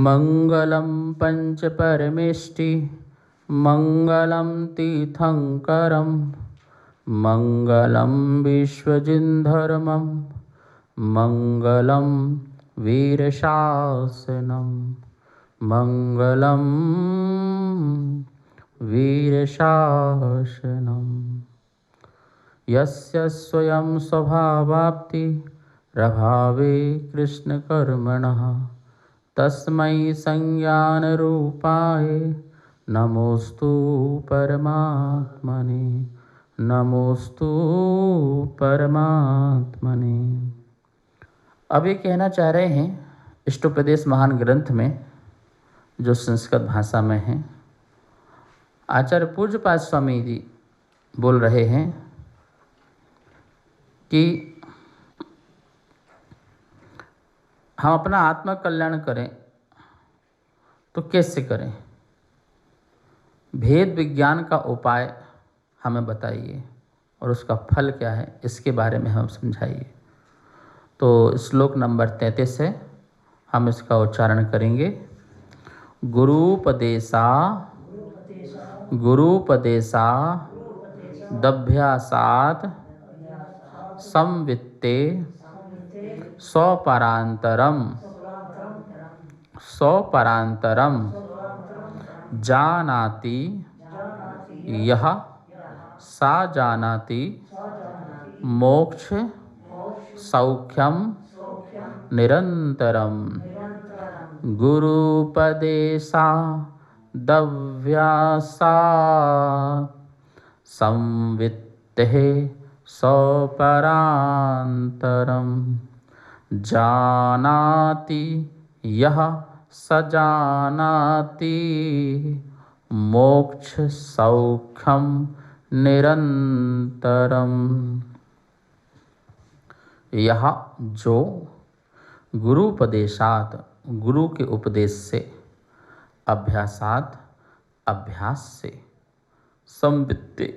मंगलम पंच परमेष्टि मंगलम तीर्थंकरम मंगलम विश्वजिन्धर्मम मंगलम वीरशासनम मंगलम वीरशासनम। यस्य स्वयं स्वभावाप्ति प्रभावे कृष्णकर्मणः तस्मै संज्ञानरूपाय नमोस्तु परमात्मने नमोस्तु परमात्मने। अब ये कहना चाह रहे हैं इष्टोपदेश महान ग्रंथ में, जो संस्कृत भाषा में है। आचार्य पूज्यपाद स्वामी जी बोल रहे हैं कि हम अपना आत्मा कल्याण करें तो कैसे करें, भेद विज्ञान का उपाय हमें बताइए और उसका फल क्या है, इसके बारे में हम समझाइए। तो श्लोक नंबर 33 है, हम इसका उच्चारण करेंगे। गुरुपदेशा दभ्यासात् संवित्ते स्वपरांतरम जानाति यह सा जानाति मोक्ष सौख्यम निरंतरम। गुरुपदेशा दभ्यासात् संवित्ते स्वपरांतरम जानाति यह स जानाति मोक्ष सौख्यम निरंतरम। यह जो गुरुपदेशात गुरु के उपदेश से, अभ्यासात अभ्यास से, संवित्ते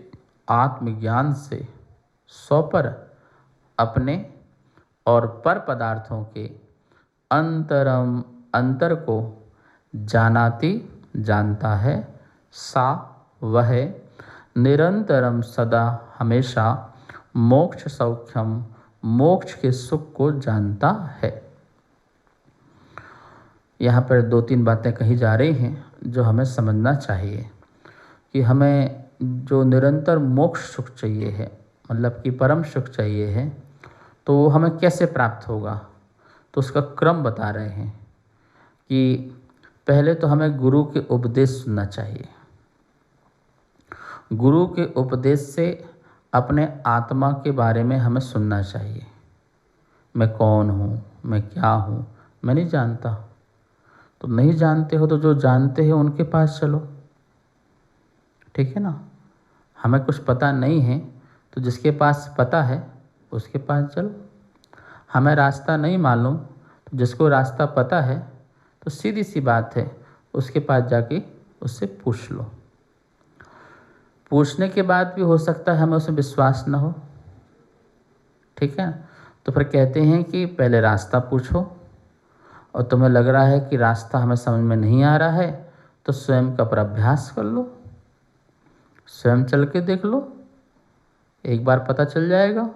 आत्मज्ञान से, स्वपर अपने और पर पदार्थों के अंतर को जानाति जानता है, सा वह निरंतरम सदा हमेशा मोक्ष सौख्यम मोक्ष के सुख को जानता है। यहाँ पर 2-3 बातें कही जा रही हैं जो हमें समझना चाहिए कि हमें जो निरंतर मोक्ष सुख चाहिए है, मतलब कि परम सुख चाहिए है, तो वो हमें कैसे प्राप्त होगा। तो उसका क्रम बता रहे हैं कि पहले तो हमें गुरु के उपदेश सुनना चाहिए। गुरु के उपदेश से अपने आत्मा के बारे में हमें सुनना चाहिए। मैं कौन हूँ, मैं क्या हूँ, मैं नहीं जानता। तो नहीं जानते हो तो जो जानते हैं उनके पास चलो, ठीक है ना। हमें कुछ पता नहीं है तो जिसके पास पता है उसके पास चलो। हमें रास्ता नहीं मालूम तो जिसको रास्ता पता है, तो सीधी सी बात है, उसके पास जाके उससे पूछ लो। पूछने के बाद भी हो सकता है हमें उसमें विश्वास न हो, ठीक है। तो फिर कहते हैं कि पहले रास्ता पूछो, और तुम्हें लग रहा है कि रास्ता हमें समझ में नहीं आ रहा है तो स्वयं का अभ्यास कर लो, स्वयं चल के देख लो, एक बार पता चल जाएगा।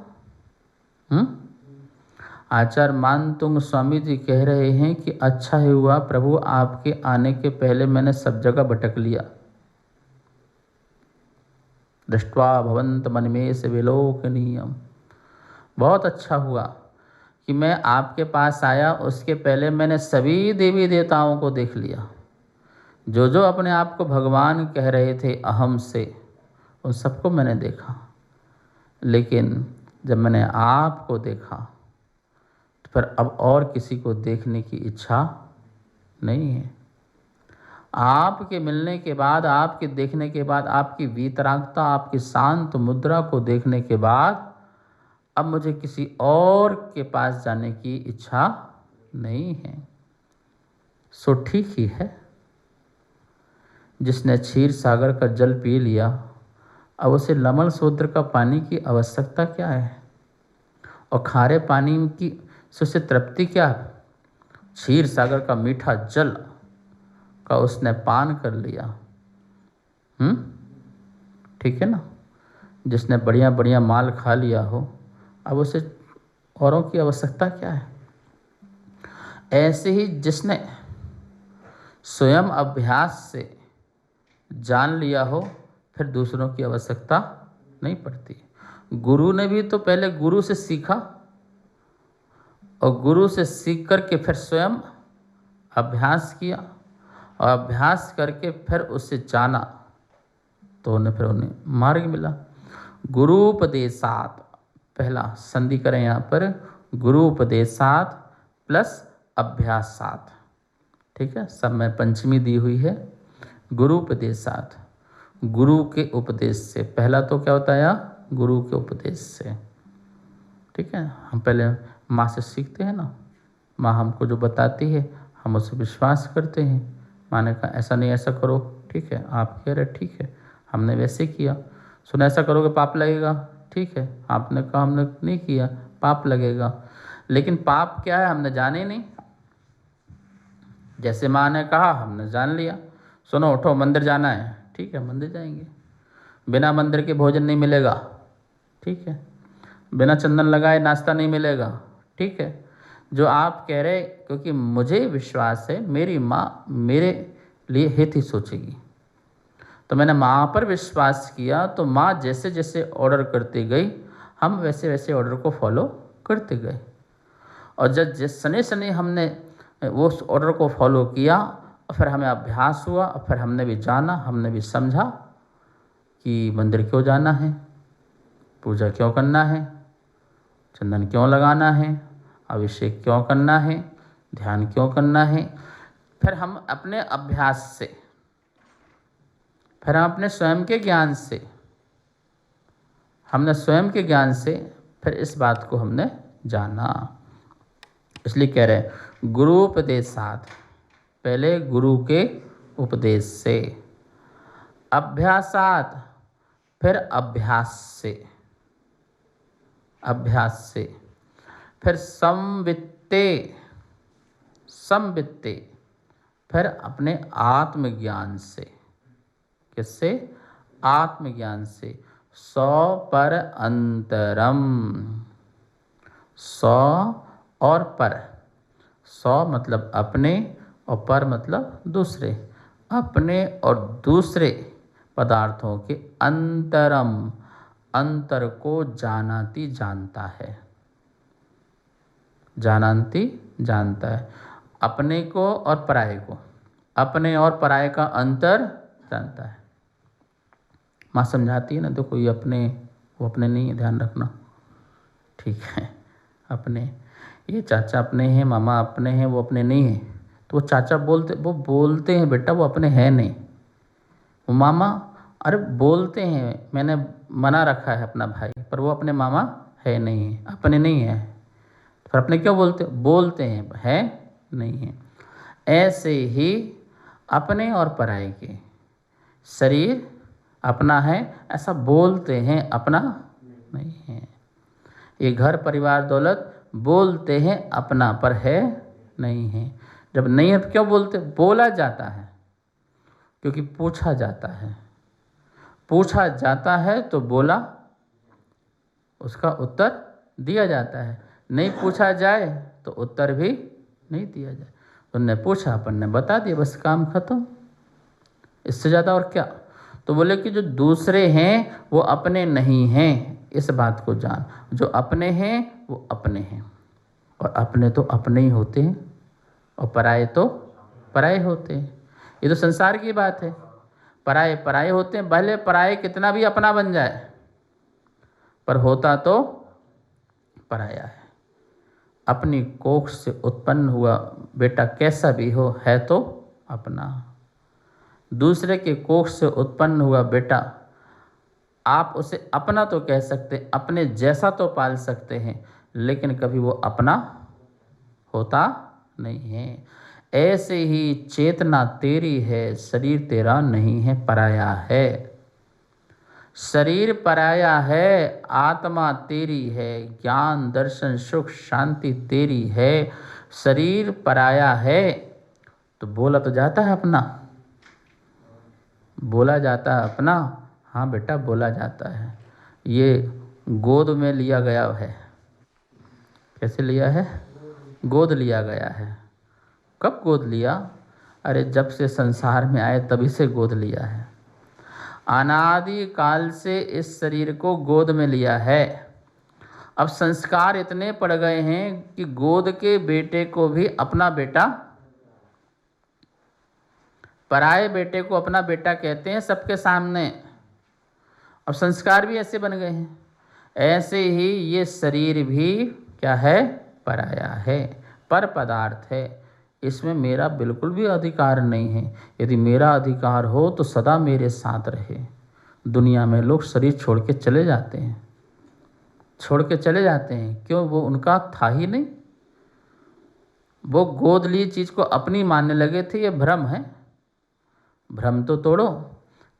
आचार्य मानतुंग स्वामी जी कह रहे हैं कि अच्छा ही हुआ प्रभु आपके आने के पहले मैंने सब जगह भटक लिया। दृष्ट्वा भवंत मनमेष विलोकनीयम। बहुत अच्छा हुआ कि मैं आपके पास आया, उसके पहले मैंने सभी देवी देवताओं को देख लिया। जो जो अपने आप को भगवान कह रहे थे अहम से, उन सबको मैंने देखा। लेकिन जब मैंने आपको देखा तो फिर अब और किसी को देखने की इच्छा नहीं है। आपके मिलने के बाद, आपके देखने के बाद, आपकी वीतरागता, आपकी शांत मुद्रा को देखने के बाद अब मुझे किसी और के पास जाने की इच्छा नहीं है। सो ठीक ही है, जिसने क्षीर सागर का जल पी लिया अब उसे लमन समुद्र का पानी की आवश्यकता क्या है, और खारे पानी की से उसे तृप्ति क्या है। क्षीर सागर का मीठा जल का उसने पान कर लिया। ठीक है ना। जिसने बढ़िया बढ़िया माल खा लिया हो, अब उसे औरों की आवश्यकता क्या है। ऐसे ही जिसने स्वयं अभ्यास से जान लिया हो, फिर दूसरों की आवश्यकता नहीं पड़ती। गुरु ने भी तो पहले गुरु से सीखा, और गुरु से सीख करके फिर स्वयं अभ्यास किया, और अभ्यास करके फिर उससे जाना, तो उन्हें मार्ग मिला। गुरुपदेशात, पहला संधि करें यहाँ पर, गुरुपदेशात प्लस अभ्यासात। ठीक है, सब में पंचमी दी हुई है। गुरुपदेशात, गुरु के उपदेश से। पहला तो क्या होता है, गुरु के उपदेश से। ठीक है, हम पहले माँ से सीखते हैं ना, माँ हमको जो बताती है हम उसे विश्वास करते हैं। माँ ने कहा ऐसा नहीं ऐसा करो, ठीक है, आप कह रहे ठीक है, हमने वैसे किया। सुना ऐसा करोगे पाप लगेगा, ठीक है, आपने कहा हमने नहीं किया, पाप लगेगा। लेकिन पाप क्या है हमने जाने नहीं। जैसे माँ ने कहा हमने जान लिया, सुनो उठो मंदिर जाना है, ठीक है मंदिर जाएंगे। बिना मंदिर के भोजन नहीं मिलेगा, ठीक है, बिना चंदन लगाए नाश्ता नहीं मिलेगा, ठीक है। जो आप कह रहे, क्योंकि मुझे विश्वास है मेरी माँ मेरे लिए हित ही सोचेगी, तो मैंने माँ पर विश्वास किया, तो माँ जैसे जैसे ऑर्डर करती गई हम वैसे वैसे ऑर्डर को फॉलो करते गए। और जब जिस शनि शनि हमने वो उस ऑर्डर को फॉलो किया, और फिर हमें अभ्यास हुआ, और फिर हमने भी जाना, हमने भी समझा कि मंदिर क्यों जाना है, पूजा क्यों करना है, चंदन क्यों लगाना है, अभिषेक क्यों करना है, ध्यान क्यों करना है। फिर हम अपने अभ्यास से, फिर हम अपने स्वयं के ज्ञान से, हमने स्वयं के ज्ञान से फिर इस बात को हमने जाना। इसलिए कह रहे गुरुपदेशात, पहले गुरु के उपदेश से, अभ्यासात फिर अभ्यास से, अभ्यास से फिर संवित्ते, संवित्ते फिर अपने आत्मज्ञान से। किससे, आत्मज्ञान से। सौ पर अंतरम, सौ और पर, सौ मतलब अपने और पर मतलब दूसरे, अपने और दूसरे पदार्थों के अंतरम, अंतर को जानाती जानता है, जानाती जानता है। अपने को और पराये को, अपने और पराये का अंतर जानता है। माँ समझाती है ना, देखो ये अपने, वो अपने नहीं है, ध्यान रखना, ठीक है। अपने, ये चाचा अपने हैं, मामा अपने हैं, वो अपने नहीं हैं। तो वो चाचा बोलते हैं बेटा वो अपने हैं नहीं, वो मामा अरे बोलते हैं, मैंने मना रखा है अपना भाई, पर वो अपने मामा है नहीं है, अपने नहीं है। फिर अपने क्यों बोलते हैं, है नहीं है। ऐसे ही अपने और पराये के, शरीर अपना है ऐसा बोलते हैं, अपना नहीं है। ये घर परिवार दौलत बोलते हैं अपना, पर है नहीं है। जब नहीं है तो क्यों बोलते, बोला जाता है क्योंकि पूछा जाता है, पूछा जाता है तो बोला, उसका उत्तर दिया जाता है। नहीं पूछा जाए तो उत्तर भी नहीं दिया जाए। उनने पूछा, अपन ने बता दिया, बस काम खत्म, इससे ज़्यादा और क्या। तो बोले कि जो दूसरे हैं वो अपने नहीं हैं, इस बात को जान। जो अपने हैं वो अपने हैं, और अपने तो अपने ही होते हैं, और पराये तो पराये होते हैं। ये तो संसार की बात है, पराये पराये होते हैं, भले पराये कितना भी अपना बन जाए, पर होता तो पराया है। अपनी कोख से उत्पन्न हुआ बेटा कैसा भी हो, है तो अपना। दूसरे के कोख से उत्पन्न हुआ बेटा, आप उसे अपना तो कह सकते, अपने जैसा तो पाल सकते हैं, लेकिन कभी वो अपना होता नहीं है। ऐसे ही चेतना तेरी है, शरीर तेरा नहीं है, पराया है। शरीर पराया है, आत्मा तेरी है, ज्ञान दर्शन सुख शांति तेरी है। शरीर पराया है तो बोला तो जाता है अपना, बोला जाता है अपना, हाँ बेटा बोला जाता है। ये गोद में लिया गया है। कैसे लिया है? गोद लिया गया है। कब गोद लिया? अरे जब से संसार में आए तभी से गोद लिया है। अनादि काल से इस शरीर को गोद में लिया है। अब संस्कार इतने पड़ गए हैं कि गोद के बेटे को भी अपना बेटा, पराये बेटे को अपना बेटा कहते हैं सबके सामने। अब संस्कार भी ऐसे बन गए हैं। ऐसे ही ये शरीर भी क्या है? पराया है, पर पदार्थ है। इसमें मेरा बिल्कुल भी अधिकार नहीं है। यदि मेरा अधिकार हो तो सदा मेरे साथ रहे। दुनिया में लोग शरीर छोड़ के चले जाते हैं, छोड़ के चले जाते हैं। क्यों? वो उनका था ही नहीं। वो गोद ली चीज़ को अपनी मानने लगे थे। ये भ्रम है। भ्रम तो तोड़ो।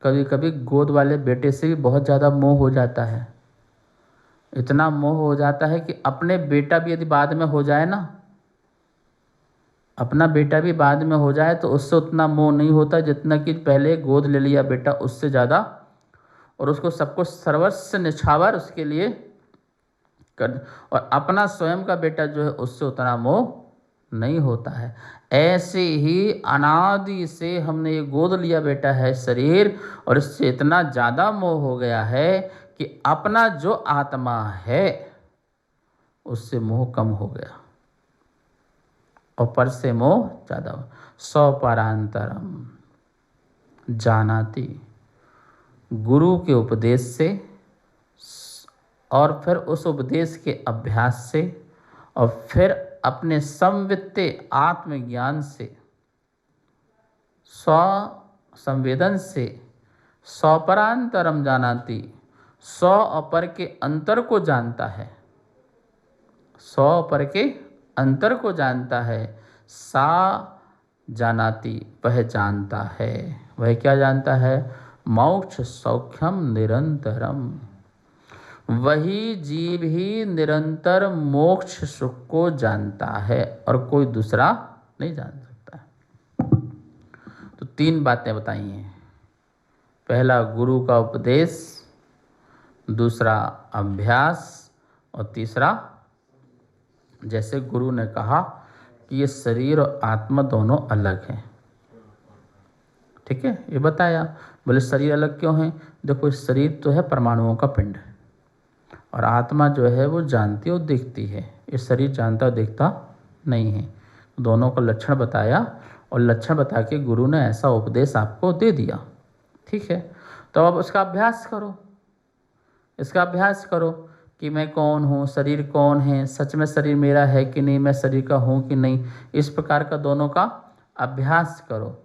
कभी कभी गोद वाले बेटे से भी बहुत ज़्यादा मोह हो जाता है। इतना मोह हो जाता है कि अपने बेटा भी यदि बाद में हो जाए ना, अपना बेटा भी बाद में हो जाए तो उससे उतना मोह नहीं होता जितना कि पहले गोद ले लिया बेटा उससे ज़्यादा, और उसको सब कुछ सर्वस्व निछावर उसके लिए कर। और अपना स्वयं का बेटा जो है उससे उतना मोह नहीं होता है। ऐसे ही अनादि से हमने ये गोद लिया बेटा है शरीर, और इससे इतना ज़्यादा मोह हो गया है कि अपना जो आत्मा है उससे मोह कम हो गया और पर से मोह ज़्यादा। सौ परांतरम जानाति, गुरु के उपदेश से और फिर उस उपदेश के अभ्यास से और फिर अपने संवित्ते आत्मज्ञान से, स्व संवेदन से, स्वपरांतरम जानाति, स्व अपर के अंतर को जानता है। स्व अपर के अंतर को जानता है। सा जानाति, वह जानता है। वह क्या जानता है? मोक्ष सौख्यम निरंतरम। वही जीव ही निरंतर मोक्ष सुख को जानता है और कोई दूसरा नहीं जान सकता। तो 3 बातें बताई हैं। पहला गुरु का उपदेश, दूसरा अभ्यास, और तीसरा जैसे गुरु ने कहा कि ये शरीर और आत्मा दोनों अलग हैं। ठीक है, ये बताया। बोले शरीर अलग क्यों है? देखो इस शरीर तो है परमाणुओं का पिंड, और आत्मा जो है वो जानती और देखती है। ये शरीर जानता और देखता नहीं है। दोनों का लक्षण बताया, और लक्षण बता के गुरु ने ऐसा उपदेश आपको दे दिया। ठीक है, तो अब उसका अभ्यास करो। इसका अभ्यास करो कि मैं कौन हूँ, शरीर कौन है, सच में शरीर मेरा है कि नहीं, मैं शरीर का हूँ कि नहीं। इस प्रकार का दोनों का अभ्यास करो,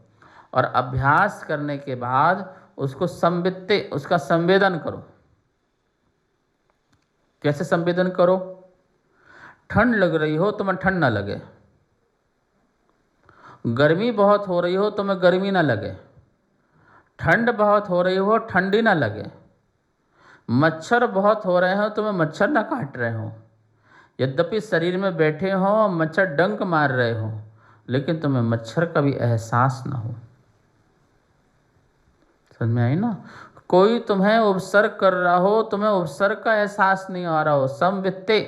और अभ्यास करने के बाद उसको संवित्ते, उसका संवेदन करो। कैसे संवेदन करो? ठंड लग रही हो तो मैं ठंड ना लगे, गर्मी बहुत हो रही हो तो मैं गर्मी ना लगे, ठंड बहुत हो रही हो ठंडी ना लगे, मच्छर बहुत हो रहे हो तो मैं मच्छर ना काट रहे हो। यद्यपि शरीर में बैठे हो, मच्छर डंक मार रहे हो, लेकिन तुम्हें मच्छर का भी एहसास ना हो। समझ में आई ना? कोई तुम्हें उपसर्ग कर रहा हो, तुम्हें उपसर्ग का एहसास नहीं आ रहा हो। संवित्ते,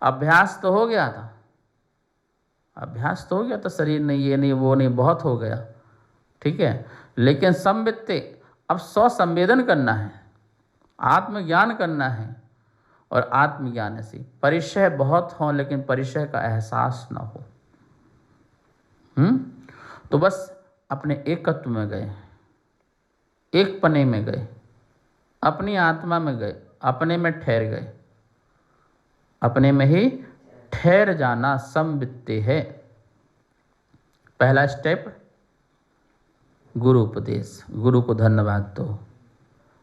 अभ्यास तो हो गया था, अभ्यास तो हो गया था। शरीर नहीं, ये नहीं, वो नहीं, बहुत हो गया। ठीक है, लेकिन संवित्ते, अब स्व संवेदन करना है, आत्मज्ञान करना है। और आत्मज्ञान ऐसी परिचय बहुत हो लेकिन परिचय का एहसास ना हो। तो बस अपने एकत्व में गए, एक पने में गए, अपनी आत्मा में गए, अपने में ठहर गए। अपने में ही ठहर जाना संवित्ते है। पहला स्टेप गुरु उपदेश। गुरु को धन्यवाद दो।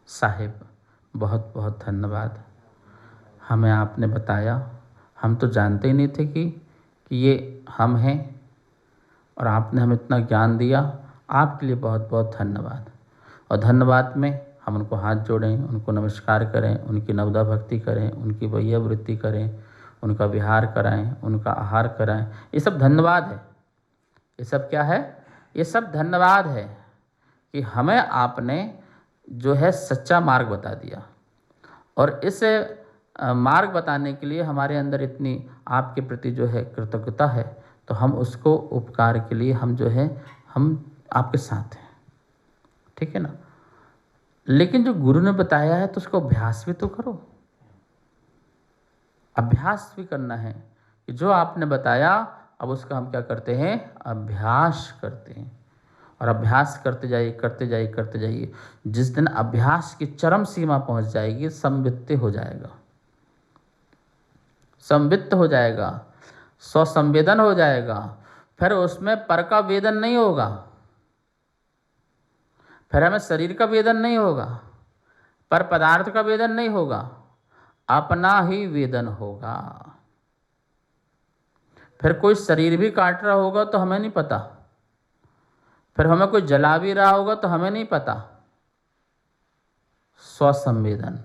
साहिब बहुत बहुत धन्यवाद, हमें आपने बताया। हम तो जानते ही नहीं थे कि ये हम हैं, और आपने हमें इतना ज्ञान दिया। आपके लिए बहुत बहुत धन्यवाद। और धन्यवाद में हम उनको हाथ जोड़ें, उनको नमस्कार करें, उनकी नवदा भक्ति करें, उनकी वैया वृत्ति करें, उनका विहार कराएं, उनका आहार कराएं। ये सब धन्यवाद है। ये सब क्या है? ये सब धन्यवाद है कि हमें आपने जो है सच्चा मार्ग बता दिया, और इस मार्ग बताने के लिए हमारे अंदर इतनी आपके प्रति जो है कृतज्ञता है, तो हम उसको उपकार के लिए हम जो है हम आपके साथ हैं, ठीक है ना। लेकिन जो गुरु ने बताया है तो उसको अभ्यास भी तो करो, अभ्यास भी करना है कि जो आपने बताया अब उसका हम क्या करते हैं, अभ्यास करते हैं। और अभ्यास करते जाइए करते जाइए करते जाइए, जिस दिन अभ्यास की चरम सीमा पहुंच जाएगी, संवित्त हो जाएगा, संवित्त हो जाएगा, स्वसंवेदन हो जाएगा। फिर उसमें पर का वेदन नहीं होगा, फिर हमें शरीर का वेदन नहीं होगा, पर पदार्थ का वेदन नहीं होगा, अपना ही वेदन होगा। फिर कोई शरीर भी काट रहा होगा तो हमें नहीं पता, फिर हमें कोई जला भी रहा होगा तो हमें नहीं पता। स्वसंवेदन,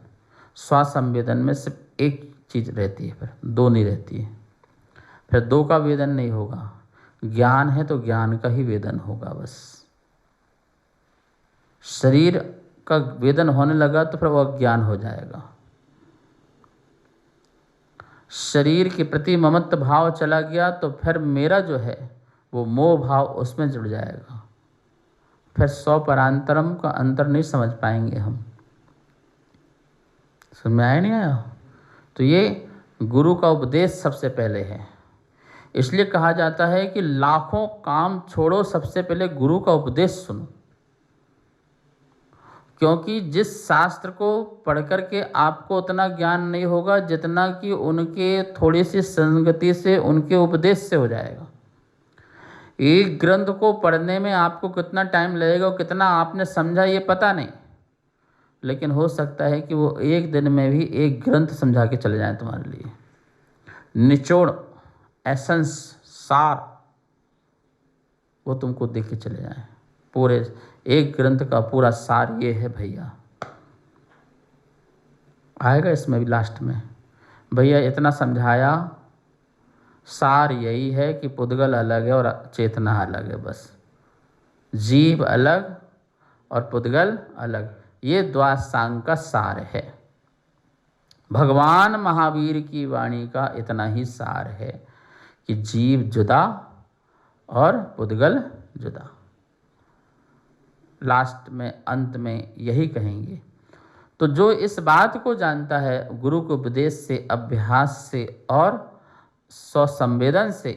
स्वसंवेदन में सिर्फ एक चीज रहती है, फिर दो नहीं रहती है। फिर दो का वेदन नहीं होगा, ज्ञान है तो ज्ञान का ही वेदन होगा बस। शरीर का वेदन होने लगा तो फिर वह ज्ञान हो जाएगा। शरीर के प्रति ममत्व भाव चला गया तो फिर मेरा जो है वो मोह भाव उसमें जुड़ जाएगा। फिर सौ परांतरम का अंतर नहीं समझ पाएंगे हम। समझ में आया नहीं आया? तो ये गुरु का उपदेश सबसे पहले है। इसलिए कहा जाता है कि लाखों काम छोड़ो, सबसे पहले गुरु का उपदेश सुनो। क्योंकि जिस शास्त्र को पढ़ कर के आपको उतना ज्ञान नहीं होगा जितना कि उनके थोड़ी सी संगति से, उनके उपदेश से हो जाएगा। एक ग्रंथ को पढ़ने में आपको कितना टाइम लगेगा और कितना आपने समझा ये पता नहीं, लेकिन हो सकता है कि वो एक दिन में भी एक ग्रंथ समझा के चले जाएं तुम्हारे लिए। निचोड़, एसेंस, सार वो तुमको देख के चले जाएं। पूरे एक ग्रंथ का पूरा सार ये है भैया, आएगा इसमें भी लास्ट में, भैया इतना समझाया, सार यही है कि पुद्गल अलग है और चेतना अलग है, बस जीव अलग और पुद्गल अलग, ये द्वासांग का सार है। भगवान महावीर की वाणी का इतना ही सार है कि जीव जुदा और पुद्गल जुदा। लास्ट में, अंत में यही कहेंगे। तो जो इस बात को जानता है, गुरु के उपदेश से, अभ्यास से और स्वसंवेदन से,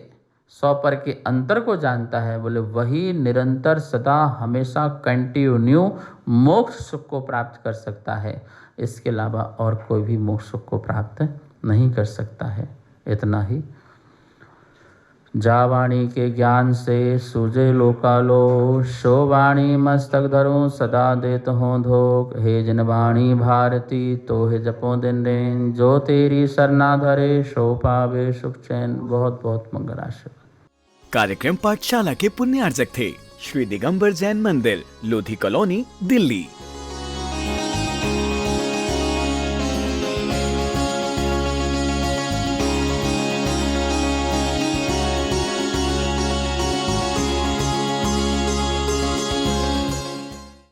सौ पर के अंतर को जानता है, बोले वही निरंतर सदा हमेशा कंटिन्यू मोक्ष सुख को प्राप्त कर सकता है। इसके अलावा और कोई भी मोक्ष सुख को प्राप्त नहीं कर सकता है। इतना ही। जा वाणी के ज्ञान से सूझे लोकालो, शो वाणी मस्तक धरो सदा देत हो धोख। हे जिन वाणी भारती तो हे जपो दिन दिन, जो तेरी सरना धरे शो पावे सुख चैन। बहुत बहुत मंगल आशीर्वाद। कार्यक्रम पाठशाला के पुण्यार्जक थे श्री दिगंबर जैन मंदिर, लोधी कॉलोनी, दिल्ली।